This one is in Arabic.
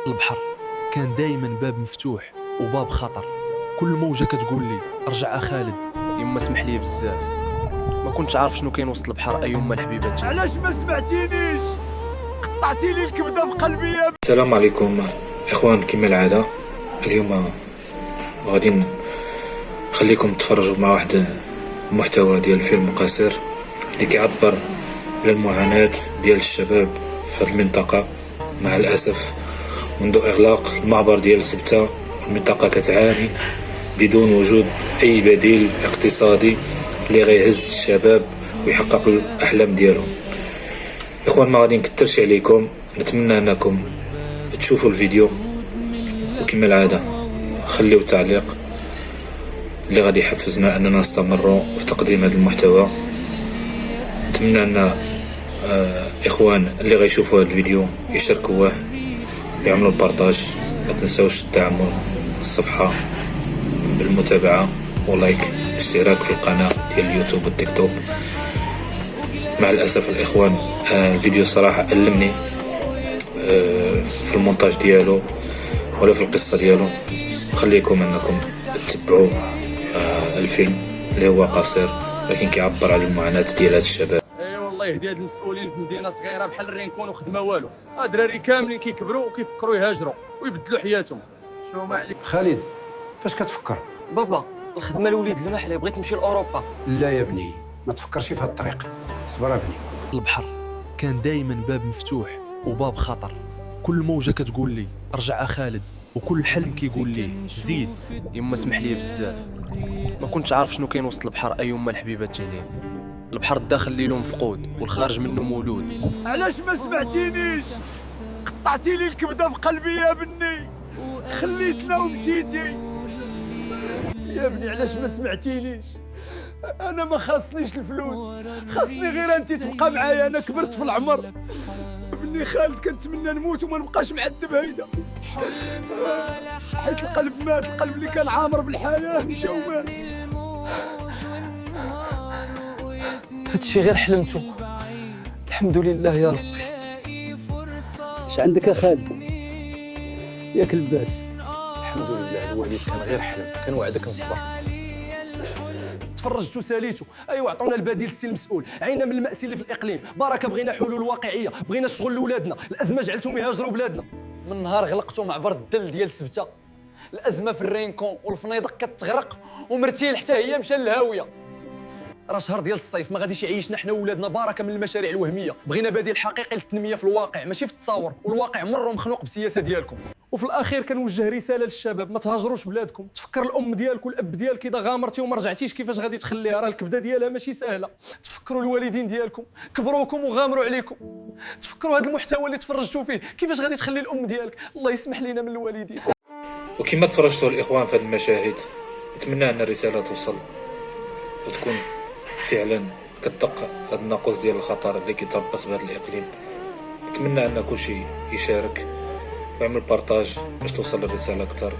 البحر كان دايما باب مفتوح وباب خطر. كل موجة كتقول لي ارجع خالد. يما اسمح لي بزاف، ما كنتش عارف شنو كاين وسط البحر. ايما الحبيبه تجي. علاش ما سمعتينيش؟ قطعتي لي الكبده في قلبي يا السلام عليكم اخوان. كما العاده اليوم غادي نخليكم تفرجوا مع واحد المحتوى ديال فيلم قصير اللي كيعبر على المعاناة ديال الشباب في هذه المنطقة. مع الأسف منذ إغلاق المعبر ديال سبتة المنطقة كتعاني بدون وجود أي بديل اقتصادي اللي غيهز الشباب ويحقق الأحلام ديالهم. إخوان ما غادي نكترش عليكم، نتمنى أنكم تشوفوا الفيديو، وكما العادة خليوا تعليق اللي غادي يحفزنا أننا نستمروا في تقديم هذا المحتوى. نتمنى أن إخوان اللي غيشوفوا هذا الفيديو يشاركوه، يعملوا البارطاج. ما تنسوش دعموا الصفحة بالمتابعة ولايك، اشتراك في القناة ديال اليوتيوب والتيك توك. مع الأسف الإخوان الفيديو صراحة ألمني في المونتاج ديالو ولا في القصة ديالو. خليكم أنكم تتبعوا الفيلم اللي هو قصير لكن كيعبر على المعاناة ديال هاد الشباب. والله يهدي هاد المسؤولين في مدينه صغيره بحال الرينكون وخدمه والو. الدراري كاملين كيكبروا وكيفكروا يهاجروا ويبدلوا حياتهم. شو ما عليك خالد، فاش كتفكر؟ بابا الخدمه لوليد المحلي، بغيت نمشي لاوروبا. لا يا بني، ما تفكرش في هاد الطريق. صبر يا بني. البحر كان دايما باب مفتوح وباب خطر. كل موجة كتقول لي ارجع خالد، وكل حلم كيقول لي زيد. يما اسمح لي بزاف، ما كنتش عارف شنو كاين وسط البحر. ايما الحبيبه تجي. البحر الداخل ليلو مفقود والخارج منه مولود. علاش ما سمعتينيش؟ قطعتي لي الكبده في قلبي يا بني، خليتنا ومشيتي يا بني. علاش ما سمعتينيش؟ انا ما خاصنيش الفلوس، خاصني غير انت تبقى معايا. انا كبرت في العمر بني خالد، كنتمنى نموت وما نبقاش معذب هيدا. حيت القلب مات، القلب اللي كان عامر بالحياه مشى ومات. هادشي غير حلمته، الحمد لله يا ربي. اش عندك يا خالد؟ ياك لباس؟ الحمد لله الوالد كان غير حلم، كان وعدك نصبر. تفرجتوا ساليتوا. ايوا عطونا البديل السي المسؤول. عينا من المأسي اللي في الاقليم. بركه بغينا حلول واقعيه، بغينا الشغل لولادنا. الازمه جعلتهم يهاجروا بلادنا. من نهار غلقتوا معبر الدل ديال سبته، الازمه في الرينكون والفنيدق كتغرق، ومرتيل حتى هي مشى للهاويه. راه شهر ديال الصيف ما غاديش يعيشنا حنا وولادنا. بركه من المشاريع الوهميه. بغينا بديل حقيقي للتنميه في الواقع ماشي في التصاور، والواقع مره مخنوق بالسياسه ديالكم. وفي الاخير كنوجه رساله للشباب: ما تهاجروش بلادكم. تفكر الام ديالك والاب ديالك اذا غامرتي وما رجعتيش كيفاش غادي تخليها؟ راه الكبده ديالها ماشي سهله. تفكروا الوالدين ديالكم كبروكم وغامروا عليكم. تفكروا هذا المحتوى اللي تفرجتوا فيه كيفاش غادي تخلي الام ديالك. الله يسمح لينا من الوالدين. وكما تفرجتوا الإخوان في هذه المشاهد، نتمنى أن الرسالة توصل وتكون فعلا كتدق هذا الناقوس ديال الخطر اللي كيتربص بهذا الإقليم. نتمنى أن كل شيء يشارك ويعمل بارطاج باش توصل الرسالة أكثر.